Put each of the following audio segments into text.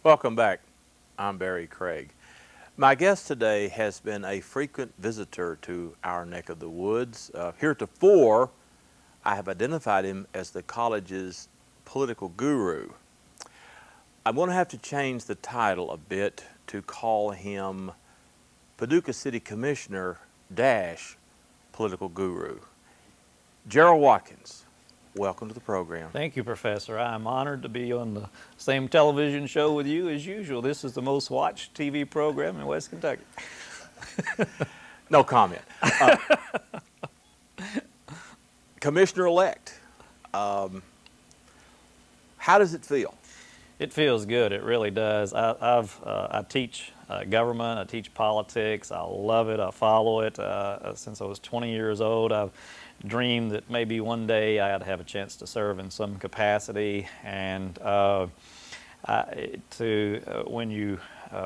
Welcome back. I'm Barry Craig. My guest today has been a frequent visitor to our neck of the woods. Heretofore, I have identified him as the college's political guru. I'm going to have to change the title a bit to call him Paducah City Commissioner dash political guru. Gerald Watkins, welcome to the program. Thank you, Professor. I'm honored to be on the same television show with you as usual. This is the most watched TV program in West Kentucky. No comment. Commissioner-elect, how does it feel? It feels good. It really does. I teach government. I teach politics. I love it. I follow it. Since I was 20 years old, I've dreamed that maybe one day I'd have a chance to serve in some capacity. And when you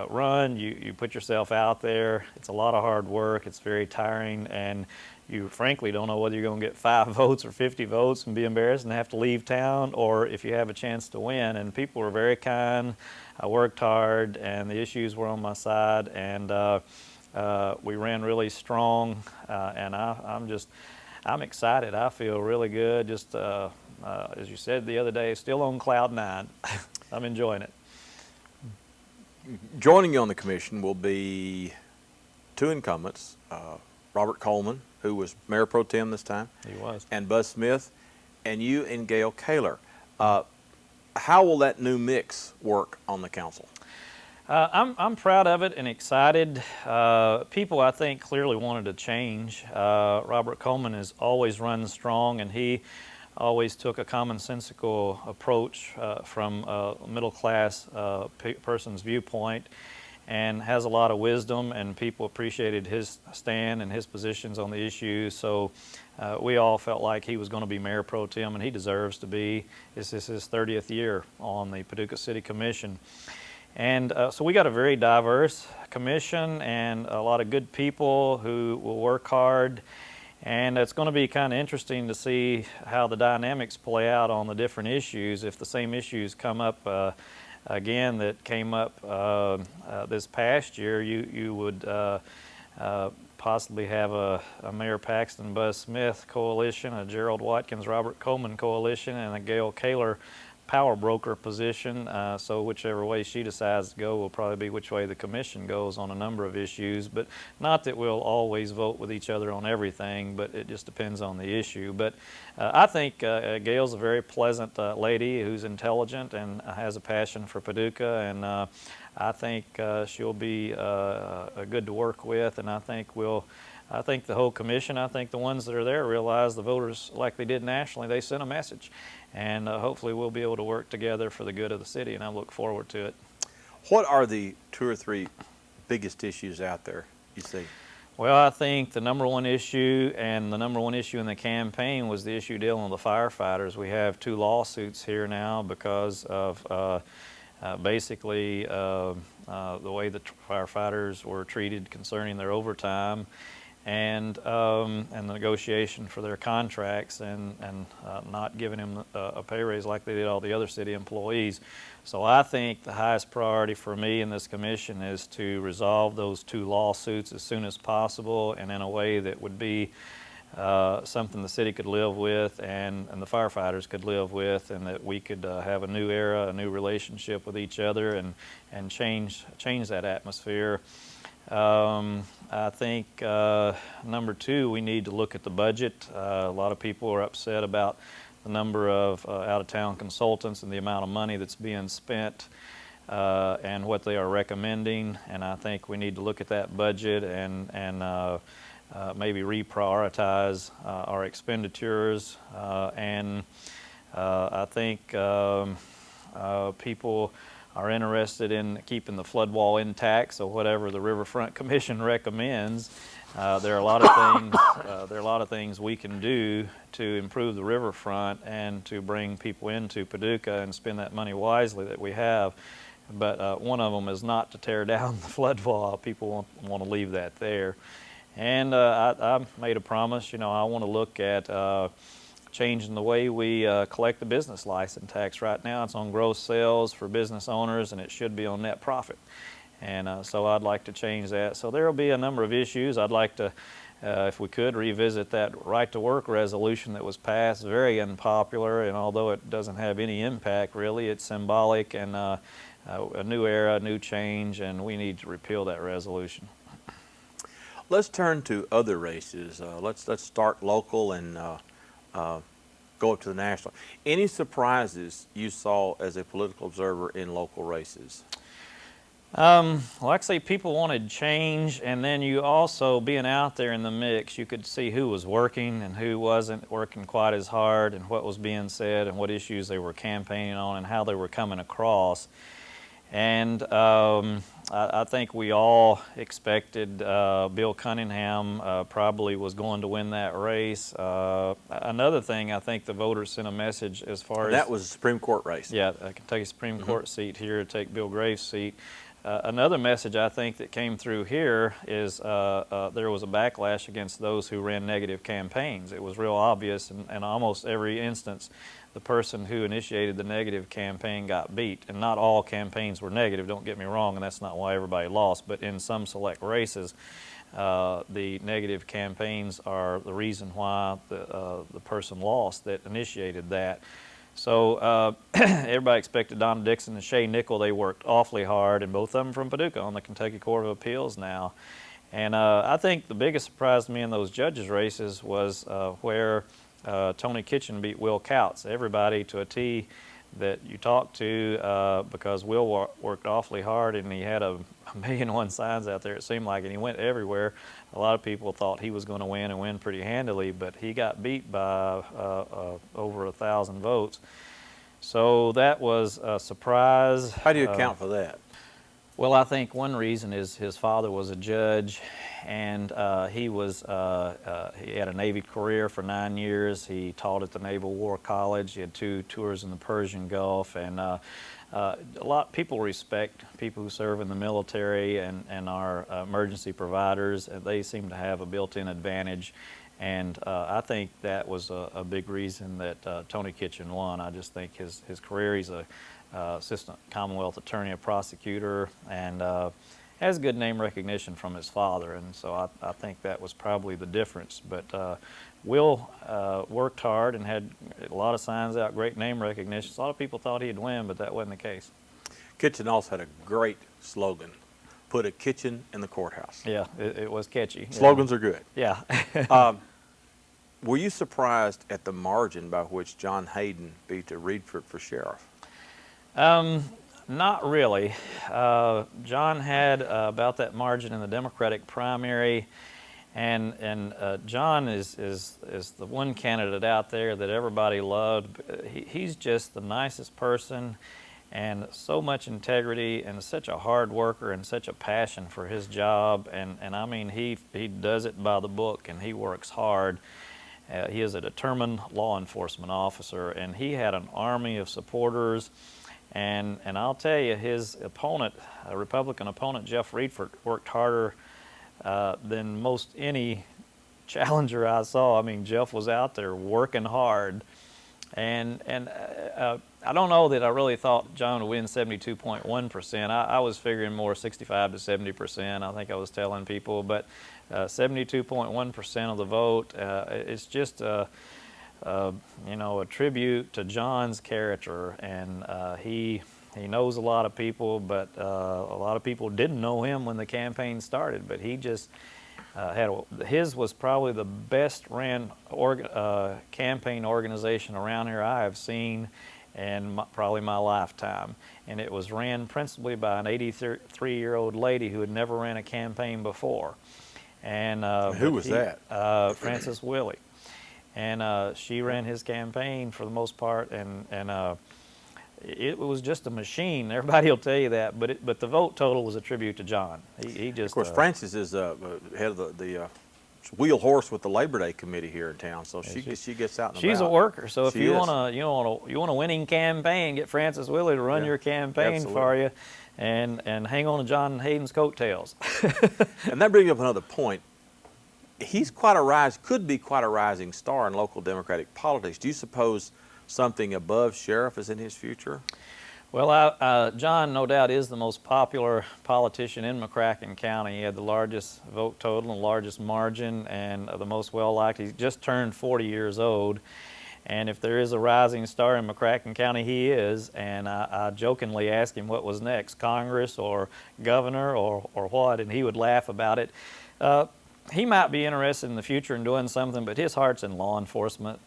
run, you put yourself out there. It's a lot of hard work. It's very tiring, and you frankly don't know whether you're going to get 5 votes or 50 votes and be embarrassed and have to leave town, or if you have a chance to win. And people were very kind. I worked hard, and the issues were on my side, and we ran really strong. And I'm excited. I feel really good. Just as you said the other day, still on cloud 9. I'm enjoying it. Joining you on the commission will be 2 incumbents, Robert Coleman, who was Mayor Pro Tem this time. He was. And Buzz Smith, and you and Gail Kaler. How will that new mix work on the council? I'm proud of it and excited. People, I think, clearly wanted a change. Robert Coleman has always run strong, and he always took a commonsensical approach from a middle-class person's viewpoint, and has a lot of wisdom, and people appreciated his stand and his positions on the issues. So we all felt like he was going to be Mayor Pro Tem, and he deserves to be. This is his 30th year on the Paducah City Commission. And so we got a very diverse commission and a lot of good people who will work hard. And it's going to be kind of interesting to see how the dynamics play out on the different issues. If the same issues come up again that came up this past year, you would possibly have a Mayor Paxton Buzz Smith coalition, a Gerald Watkins Robert Coleman coalition, and a Gail Kaler power broker position. So whichever way she decides to go will probably be which way the commission goes on a number of issues. But not that we'll always vote with each other on everything, but it just depends on the issue. But I think Gail's a very pleasant lady who's intelligent and has a passion for Paducah, and I think she'll be good to work with, and I think the whole commission, I think the ones that are there realize the voters, like they did nationally, they sent a message. And hopefully we'll be able to work together for the good of the city, and I look forward to it. What are the 2 or 3 biggest issues out there, you see? Well, I think the number one issue, and the number one issue in the campaign, was the issue dealing with the firefighters. We have 2 lawsuits here now because of basically the way the firefighters were treated concerning their overtime, and the negotiation for their contracts, and not giving them a pay raise like they did all the other city employees. So I think the highest priority for me in this commission is to resolve those 2 lawsuits as soon as possible, and in a way that would be something the city could live with, and the firefighters could live with, and that we could have a new era, a new relationship with each other, and change that atmosphere. I think number 2, we need to look at the budget. A lot of people are upset about the number of out-of-town consultants and the amount of money that's being spent and what they are recommending. And I think we need to look at that budget and maybe reprioritize our expenditures. I think people are interested in keeping the flood wall intact, so whatever the Riverfront Commission recommends, there are a lot of things we can do to improve the riverfront and to bring people into Paducah and spend that money wisely that we have. But one of them is not to tear down the flood wall. People want to leave that there. And I made a promise. I want to look at changing the way we collect the business license tax. Right now it's on gross sales for business owners, and it should be on net profit. And so I'd like to change that. So there will be a number of issues. I'd like to, if we could, revisit that right-to-work resolution that was passed. Very unpopular, and although it doesn't have any impact really, it's symbolic, and a new era, a new change, and we need to repeal that resolution. Let's turn to other races. Let's start local and go up to the national. Any surprises you saw as a political observer in local races? Like I say, people wanted change, and then you also, being out there in the mix, you could see who was working and who wasn't working quite as hard, and what was being said, and what issues they were campaigning on, and how they were coming across. And I think we all expected Bill Cunningham probably was going to win that race. Another thing, I think the voters sent a message as far as... That was a Supreme Court race. Yeah, a Kentucky Supreme Court seat here to take Bill Graves' seat. Another message I think that came through here is there was a backlash against those who ran negative campaigns. It was real obvious, and almost every instance the person who initiated the negative campaign got beat. And not all campaigns were negative, don't get me wrong, and that's not why everybody lost, but in some select races the negative campaigns are the reason why the person lost that initiated that. So everybody expected Donna Dixon and Shay Nickel. They worked awfully hard, and both of them from Paducah on the Kentucky Court of Appeals now. And I think the biggest surprise to me in those judges' races was where Tony Kitchen beat Will Couts. Everybody to a T that you talked to, because Will worked awfully hard, and he had a million and one signs out there, it seemed like, and he went everywhere. A lot of people thought he was going to win and win pretty handily, but he got beat by over 1,000 votes. So that was a surprise. How do you account for that? Well, I think one reason is his father was a judge, and he had a Navy career for 9 years. He taught at the Naval War College. He had 2 tours in the Persian Gulf, and a lot of people respect people who serve in the military and our emergency providers. And they seem to have a built-in advantage, and I think that was a big reason that Tony Kitchen won. I just think his career, he's a assistant Commonwealth attorney, a prosecutor, and has good name recognition from his father, and so I think that was probably the difference. But Will worked hard and had a lot of signs out, great name recognition. So a lot of people thought he'd win, but that wasn't the case. Kitchen also had a great slogan, "Put a kitchen in the courthouse." Yeah, it was catchy. Slogans are good. Yeah. Were you surprised at the margin by which John Hayden beat Reedford for sheriff? Not really. John had about that margin in the Democratic primary, and John is the one candidate out there that everybody loved. He's just the nicest person, and so much integrity, and such a hard worker, and such a passion for his job. And I mean, he does it by the book, and he works hard. He is a determined law enforcement officer, and he had an army of supporters. And I'll tell you, his opponent, a Republican opponent, Jeff Reedford, worked harder than most any challenger I saw. I mean, Jeff was out there working hard. And I don't know that I really thought John would win 72.1%. I was figuring more 65 to 70%, I think I was telling people. But 72.1% of the vote, it's just you know, a tribute to John's character, and he knows a lot of people, but a lot of people didn't know him when the campaign started. But he just his was probably the best ran campaign organization around here I have seen in probably my lifetime, and it was ran principally by an 83-year-old lady who had never ran a campaign before. And who was that? Frances Willie. And she ran his campaign for the most part, and it was just a machine. Everybody will tell you that, but the vote total was a tribute to John. He just, of course, Frances is head of the wheel horse with the Labor Day committee here in town, so she gets out and she's about. a worker. So if She you is. want a winning campaign, get Frances Willie to run your campaign absolutely. for you, and hang on to John Hayden's coattails. And that brings up another point. he's could be quite a rising star in local Democratic politics. Do you suppose something above sheriff is in his future? Well, John, no doubt, is the most popular politician in McCracken County. He had the largest vote total and largest margin and the most well-liked. He just turned 40 years old. And if there is a rising star in McCracken County, he is. And I jokingly asked him what was next, Congress or governor or what, and he would laugh about it. He might be interested in the future in doing something, but his heart's in law enforcement.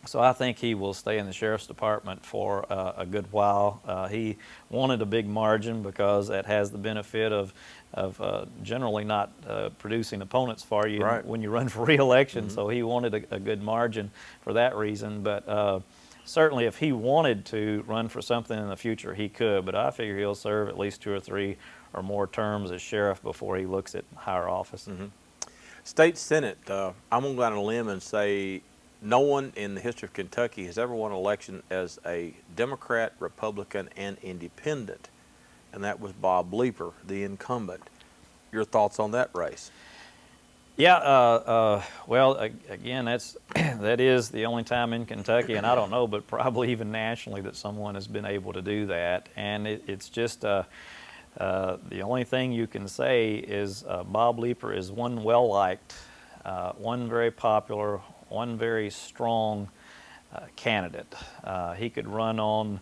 So I think he will stay in the sheriff's department for a good while. He wanted a big margin because that has the benefit of generally not producing opponents for you Right. when you run for re-election. So he wanted a good margin for that reason. But certainly if he wanted to run for something in the future, he could. But I figure he'll serve at least 2 or 3 or more terms as sheriff before he looks at higher office. State Senate, I'm going to go out on a limb and say no one in the history of Kentucky has ever won an election as a Democrat, Republican, and Independent, and that was Bob Leeper, the incumbent. Your thoughts on that race? Yeah, well, again, that is the only time in Kentucky, and I don't know, but probably even nationally, that someone has been able to do that. And it's just the only thing you can say is Bob Leeper is one well-liked, one very popular, one very strong candidate. He could run on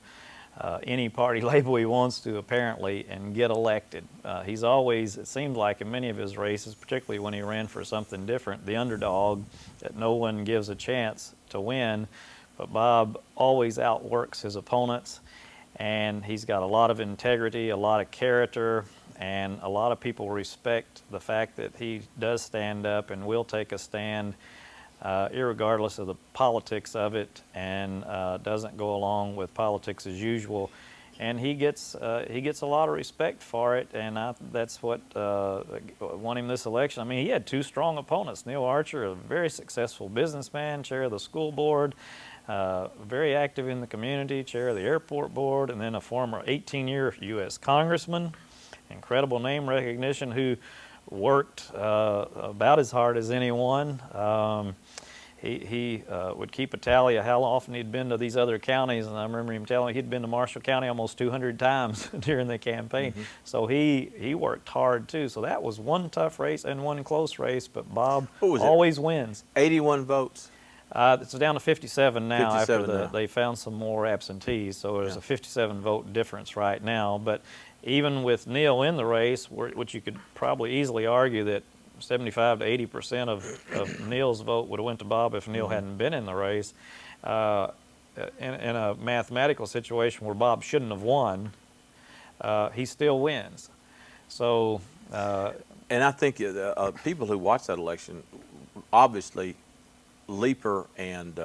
any party label he wants to, apparently, and get elected. He's always, it seems like in many of his races, particularly when he ran for something different, the underdog that no one gives a chance to win. But Bob always outworks his opponents, and he's got a lot of integrity, a lot of character, and a lot of people respect the fact that he does stand up and will take a stand irregardless of the politics of it, and doesn't go along with politics as usual. And he gets a lot of respect for it, and that's what won him this election. I mean, he had 2 strong opponents. Neil Archer, a very successful businessman, chair of the school board, very active in the community, chair of the airport board, and then a former 18-year U.S. congressman, incredible name recognition, who worked about as hard as anyone. He would keep a tally of how often he'd been to these other counties, and I remember him telling me he'd been to Marshall County almost 200 times during the campaign. So he worked hard too. So that was one tough race and one close race, but Bob always wins. 81 votes. It's down to 57 now 57 after now. They found some more absentees, so there's a 57 vote difference right now. But even with Neil in the race, which you could probably easily argue that 75 to 80% of Neil's vote would have went to Bob if Neil hadn't been in the race. In a mathematical situation where Bob shouldn't have won, he still wins. So, and I think people who watched that election, obviously, Leeper and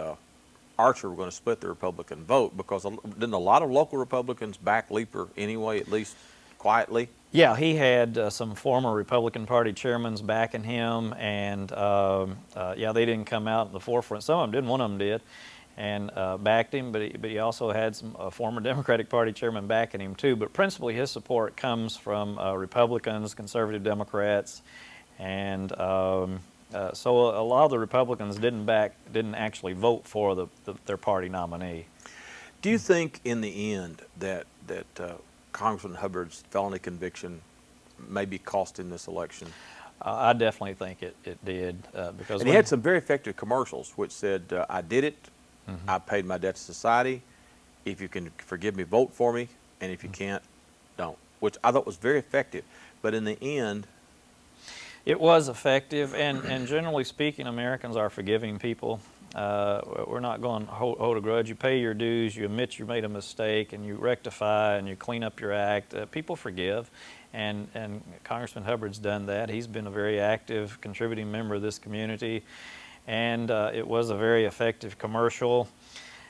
Archer were going to split the Republican vote, because didn't a lot of local Republicans back Leeper anyway, at least quietly? yeah, he had some former Republican Party chairmen backing him, and yeah, they didn't come out in the forefront. Some of them did, one of them did, and backed him, but he also had some former Democratic Party chairman backing him too. But principally his support comes from Republicans, conservative Democrats, and so a lot of the Republicans didn't actually vote for their party nominee. Do you think in the end that Congressman Hubbard's felony conviction maybe cost him this election? I definitely think it did, because And he had some very effective commercials which said, I did it, I paid my debt to society, if you can forgive me, vote for me, and if you can't, don't, which I thought was very effective. But in the end, it was effective, and generally speaking, Americans are forgiving people. We're not going to hold a grudge. You pay your dues, you admit you made a mistake, and you rectify, and you clean up your act. People forgive, and Congressman Hubbard's done that. He's been a very active, contributing member of this community, and it was a very effective commercial.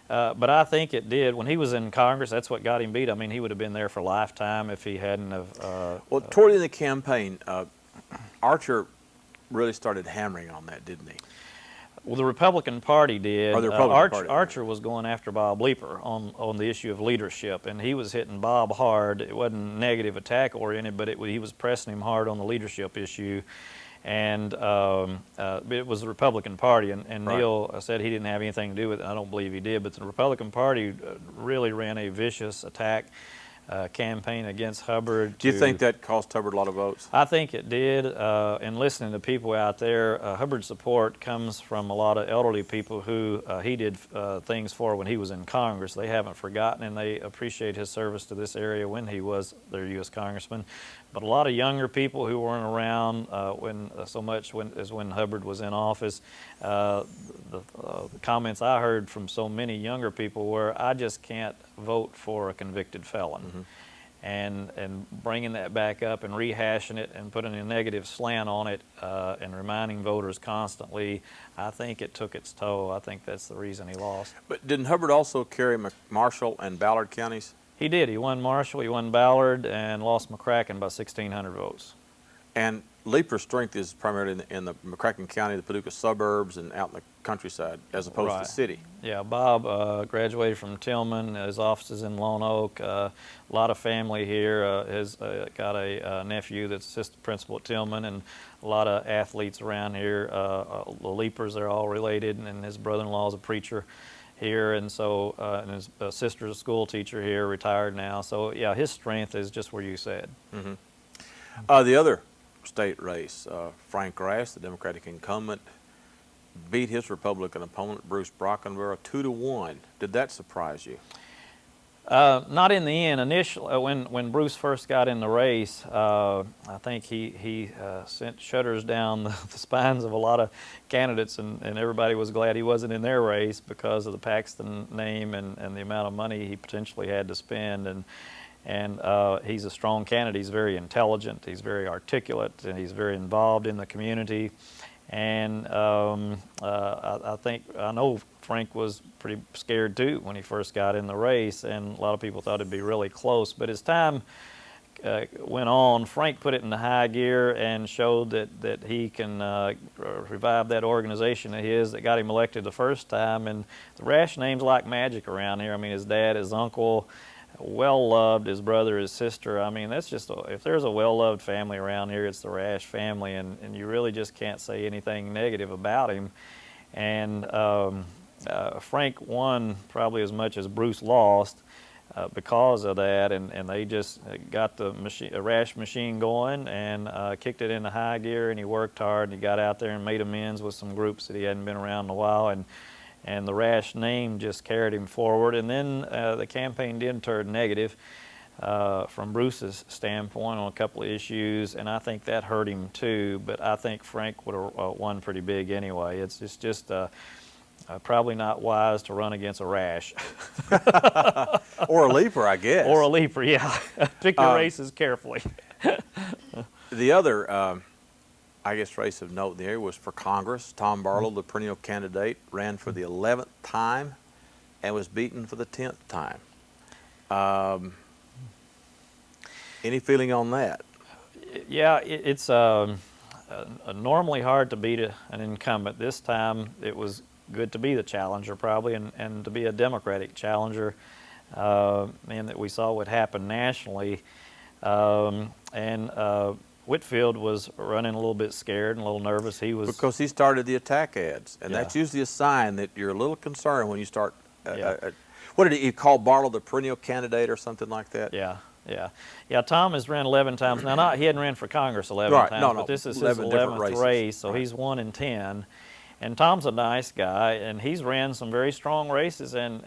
But I think it did. When he was in Congress, that's what got him beat. I mean, he would have been there for a lifetime if he hadn't have... well, toward the end of the campaign, Archer really started hammering on that, didn't he? Well, the Republican Party did. Or the Republican Party. Archer was going after Bob Leeper on the issue of leadership, and he was hitting Bob hard. It wasn't negative attack oriented, but he was pressing him hard on the leadership issue. and it was the Republican Party, and Right. Neil said he didn't have anything to do with it. I don't believe he did, but the Republican Party really ran a vicious attack campaign against Hubbard. Do you think that cost Hubbard a lot of votes? I think it did, and listening to people out there, Hubbard's support comes from a lot of elderly people who he did things for when he was in Congress. They haven't forgotten, and they appreciate his service to this area when he was their U.S. Congressman. But a lot of younger people who weren't around as when Hubbard was in office, the comments I heard from so many younger people were, "I just can't vote for a convicted felon." Mm-hmm. And bringing that back up and rehashing it and putting a negative slant on it and reminding voters constantly, I think it took its toll. I think that's the reason he lost. But didn't Hubbard also carry Marshall and Ballard counties? He did. He won Marshall, he won Ballard, and lost McCracken by 1,600 votes. And Leaper's strength is primarily in the McCracken County, the Paducah suburbs, and out in the countryside, as opposed to the city. Yeah, Bob graduated from Tillman. His office is in Lone Oak. A lot of family here. Has got a nephew that's assistant principal at Tillman, and a lot of athletes around here. The Leapers are all related, and his brother-in-law is a preacher here, and so and his sister's a school teacher here, retired now. So yeah, his strength is just where you said. Mm-hmm. The other state race, Frank Rash, the Democratic incumbent, beat his Republican opponent, Bruce Brockenborough, 2-1. Did that surprise you? Not in the end. Initially, when Bruce first got in the race, I think he sent shudders down the spines of a lot of candidates, and everybody was glad he wasn't in their race because of the Paxton name and the amount of money he potentially had to spend. And he's a strong candidate. He's very intelligent. He's very articulate, and he's very involved in the community. And I know Frank was pretty scared too when he first got in the race, and a lot of people thought it'd be really close. But as time went on, Frank put it in the high gear and showed that he can revive that organization of his that got him elected the first time. And the Rash name's like magic around here. I mean, his dad, his uncle, well-loved, his brother, his sister. I mean, that's just, if there's a well-loved family around here, it's the Rash family, and you really just can't say anything negative about him. And Frank won probably as much as Bruce lost because of that, and they just got the Rash machine going and kicked it into high gear, and he worked hard, and he got out there and made amends with some groups that he hadn't been around in a while, and the Rash name just carried him forward. And then the campaign did turn negative from Bruce's standpoint on a couple of issues, and I think that hurt him too. But I think Frank would have won pretty big anyway. It's just probably not wise to run against a Rash. Or a Leaper, I guess. Or a Leaper, yeah. Pick your races carefully. The other I guess race of note in the area was for Congress. Tom Barlow, the perennial candidate, ran for the 11th time and was beaten for the 10th time. Any feeling on that? Yeah, it's normally hard to beat an incumbent. This time it was good to be the challenger probably, and to be a Democratic challenger, and that we saw what happened nationally. Whitfield was running a little bit scared and a little nervous. Because he started the attack ads, and Yeah. that's usually a sign that you're a little concerned when you start. Yeah. What did he call Barlow, the perennial candidate or something like that? Yeah. Tom has ran 11 times. Now, he hadn't ran for Congress 11 Right. times, No. but this is his 11 different 11th races. race, so Right. he's 1 in 10. And Tom's a nice guy, and he's ran some very strong races and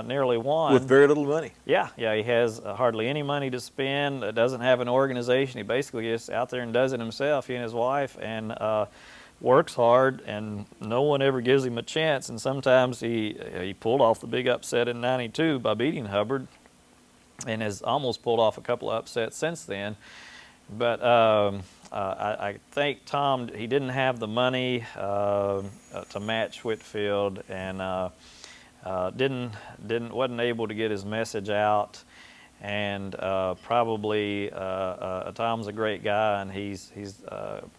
nearly won. With very little money. Yeah, he has hardly any money to spend, doesn't have an organization. He basically gets out there and does it himself, he and his wife, and works hard, and no one ever gives him a chance. And sometimes he pulled off the big upset in '92 by beating Hubbard, and has almost pulled off a couple of upsets since then. But I think Tom, he didn't have the money to match Whitfield, and wasn't able to get his message out. And probably Tom's a great guy, and he's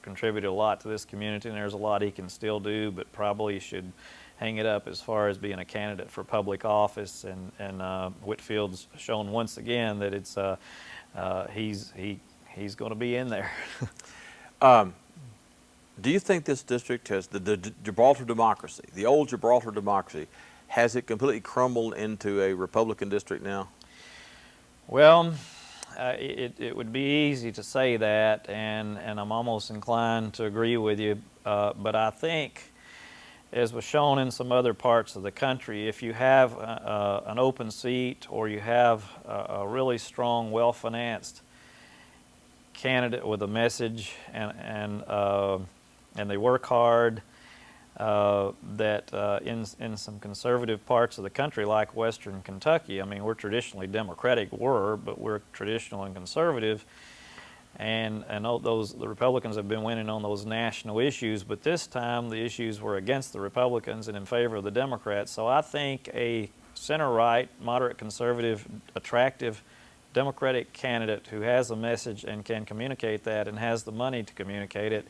contributed a lot to this community, and there's a lot he can still do, but probably should hang it up as far as being a candidate for public office. And Whitfield's shown once again that it's he's going to be in there. Do you think this district has the Gibraltar democracy, the old Gibraltar democracy, has it completely crumbled into a Republican district now? Well, it would be easy to say that, and I'm almost inclined to agree with you. But I think, as was shown in some other parts of the country, if you have an open seat or you have a really strong, well-financed candidate with a message and they work hard, that in some conservative parts of the country like Western Kentucky, I mean, we're traditionally Democratic, but we're traditional and conservative, and the Republicans have been winning on those national issues, but this time the issues were against the Republicans and in favor of the Democrats. So I think a center-right, moderate conservative, attractive Democratic candidate who has a message and can communicate that and has the money to communicate it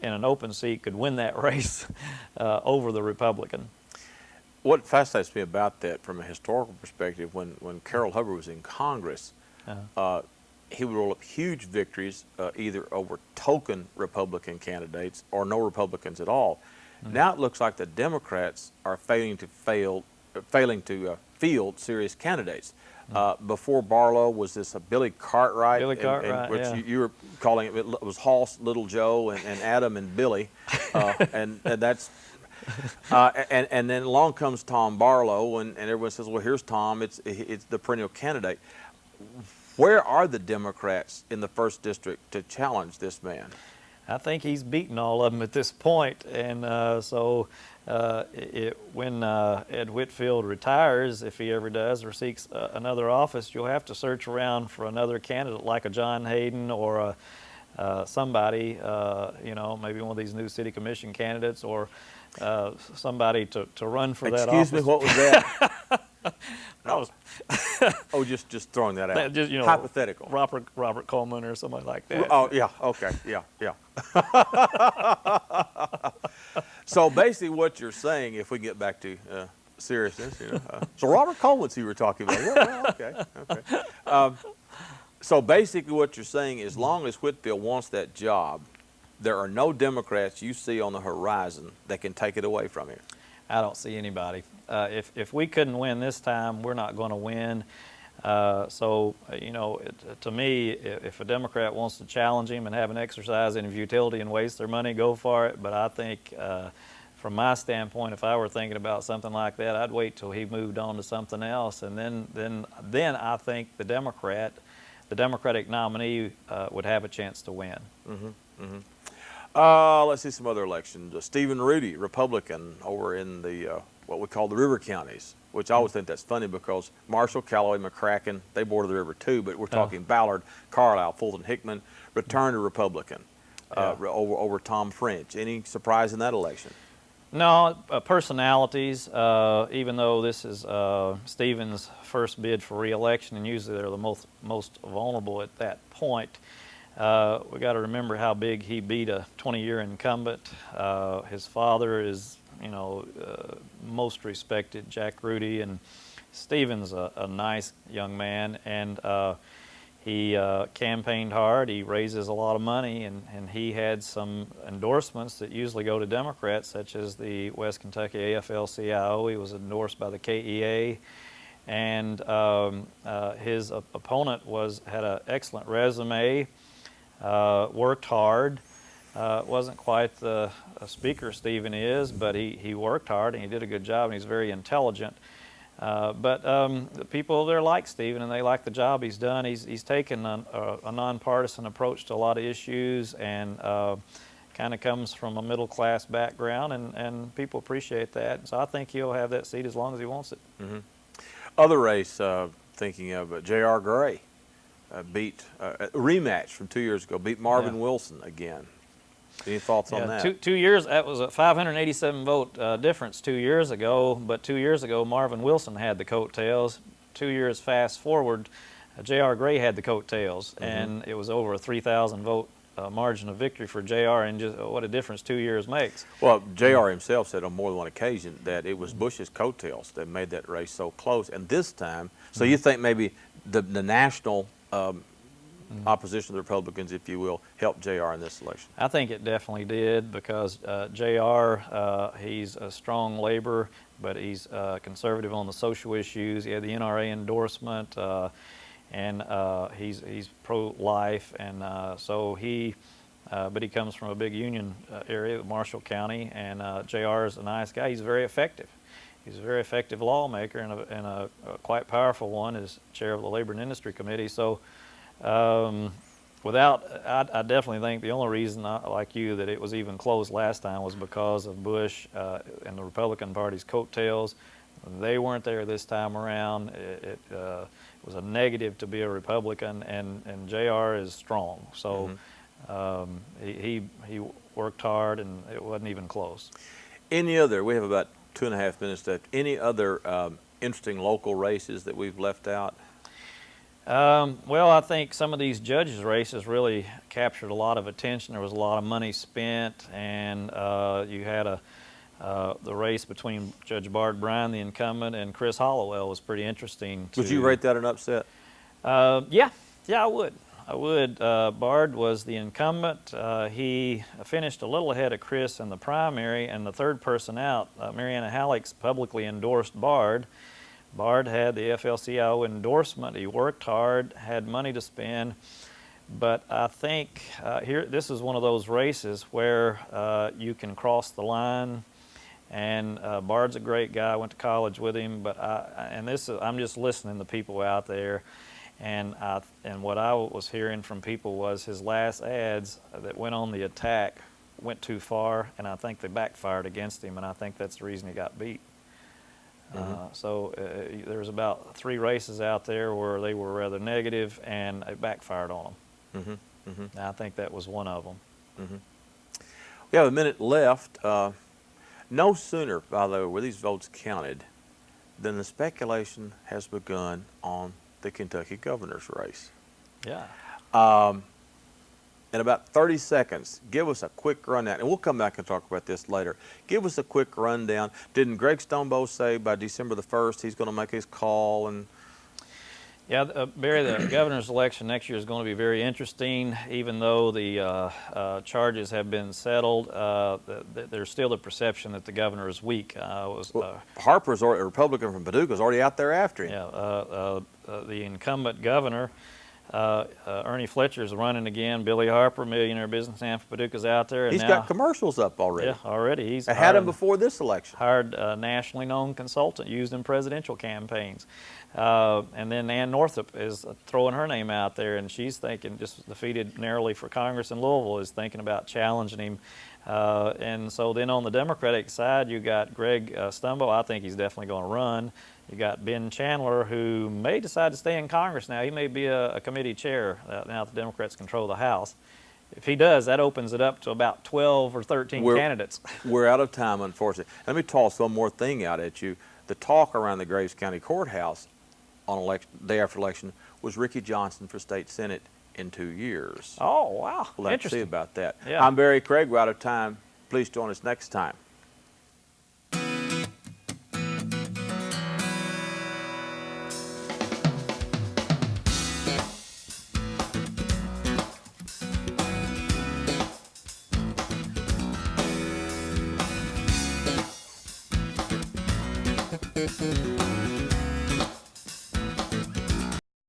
in an open seat could win that race over the Republican. What fascinates me about that from a historical perspective, when Gerald Hubbard was in Congress, he would roll up huge victories either over token Republican candidates or no Republicans at all. Now it looks like the Democrats are failing to field serious candidates. Before Barlow was this Billy Cartwright, which you were calling it was Hoss, Little Joe, and Adam and Billy, and that's and then along comes Tom Barlow, and everyone says, well, here's Tom. It's the perennial candidate. Where are the Democrats in the 1st District to challenge this man? I think he's beaten all of them at this point, and when Ed Whitfield retires, if he ever does, or seeks another office, you'll have to search around for another candidate like a John Hayden or somebody, maybe one of these new city commission candidates, or somebody to run for that office. Excuse me, what was that? Oh, just throwing that out. Just, hypothetical. Robert Coleman or somebody like that. Oh, yeah, okay, yeah. So basically what you're saying, if we get back to seriousness, so Robert Coleman's who you were talking about. Yeah, okay. So basically what you're saying, as long as Whitfield wants that job, there are no Democrats you see on the horizon that can take it away from him. I don't see anybody. If we couldn't win this time, we're not going to win. To me, if a Democrat wants to challenge him and have an exercise in futility and waste their money, go for it. But I think, from my standpoint, if I were thinking about something like that, I'd wait till he moved on to something else, and then I think the Democratic nominee would have a chance to win. Let's see some other elections. Stephen Rudy, Republican, over in the what we call the river counties, which I always think that's funny because Marshall, Callaway, McCracken, they border the river too, but we're talking Ballard, Carlisle, Fulton, Hickman, returned to Republican over Tom French. Any surprise in that election? No, personalities, even though this is Stephen's first bid for re-election, and usually they're the most vulnerable at that point. We got to remember how big he beat a 20-year incumbent. His father is, most respected, Jack Rudy, and Stephen's a nice young man, and he campaigned hard. He raises a lot of money, and he had some endorsements that usually go to Democrats, such as the West Kentucky AFL-CIO. He was endorsed by the KEA, and his opponent had an excellent resume. Worked hard. Wasn't quite the speaker Stephen is, but he worked hard and he did a good job, and he's very intelligent. But the people there like Stephen, and they like the job he's done. He's taken a nonpartisan approach to a lot of issues, and kind of comes from a middle-class background, and people appreciate that. So I think he'll have that seat as long as he wants it. Other race, thinking of J.R. Gray. Beat a rematch from 2 years ago, beat Marvin Wilson again. Any thoughts on that? 2 years, that was a 587 vote difference 2 years ago, but 2 years ago Marvin Wilson had the coattails. 2 years fast forward, J.R. Gray had the coattails, and it was over a 3,000 vote margin of victory for J.R., and just what a difference 2 years makes. Well, J.R. himself said on more than one occasion that it was Bush's coattails that made that race so close, and this time, so you think maybe the national opposition to the Republicans, if you will, helped JR in this election? I think it definitely did because JR, he's a strong labor, but he's conservative on the social issues. He had the NRA endorsement, and he's pro-life, and so but he comes from a big union area, Marshall County, and JR is a nice guy. He's very effective. He's a very effective lawmaker and a quite powerful one as chair of the Labor and Industry Committee. So I definitely think the only reason, like you, that it was even close last time was because of Bush and the Republican Party's coattails. They weren't there this time around. It was a negative to be a Republican, and JR is strong. So he worked hard, and it wasn't even close. We have about 2.5 minutes left. Any other interesting local races that we've left out? Well, I think some of these judges' races really captured a lot of attention. There was a lot of money spent, and you had the race between Judge Bard Bryan, the incumbent, and Chris Hollowell was pretty interesting. Would you rate that an upset? Yeah, I would. Bard was the incumbent. He finished a little ahead of Chris in the primary, and the third person out, Mariana Halleck's, publicly endorsed Bard. Bard had the FLCIO endorsement. He worked hard, had money to spend, but I think this is one of those races where you can cross the line. And Bard's a great guy. I went to college with him, but I'm just listening to people out there, and what I was hearing from people was his last ads that went on the attack went too far, and I think they backfired against him, and I think that's the reason he got beat. So there's about 3 races out there where they were rather negative, and it backfired on them. And I think that was one of them. We have a minute left. No sooner, by the way, were these votes counted than the speculation has begun on the Kentucky governor's race. Yeah. In about 30 seconds, give us a quick rundown, and we'll come back and talk about this later. Give us a quick rundown. Didn't Greg Stonebow say by December the 1st he's going to make his call? And yeah, Barry, the governor's election next year is going to be very interesting. Even though the charges have been settled, there's still the perception that the governor is weak. Harper's, a Republican from Paducah, is already out there after him. Yeah, the incumbent governor, Ernie Fletcher's running again. Billy Harper, millionaire businessman from Paducah's out there. And he's got commercials up already. Yeah, already. He's had them before this election. Hired a nationally known consultant used in presidential campaigns. And then Ann Northup is throwing her name out there, and she's thinking, just defeated narrowly for Congress in Louisville, is thinking about challenging him. And so then on the Democratic side, you got Greg Stonebow. I think he's definitely going to run. You got Ben Chandler, who may decide to stay in Congress now. He may be a committee chair now that the Democrats control the House. If he does, that opens it up to about 12 or 13 candidates. We're out of time, unfortunately. Let me toss one more thing out at you. The talk around the Graves County Courthouse on day after election was Ricky Johnson for state senate in 2 years. Oh, wow. We'll have to see about that. Yeah. I'm Barry Craig. We're out of time. Please join us next time.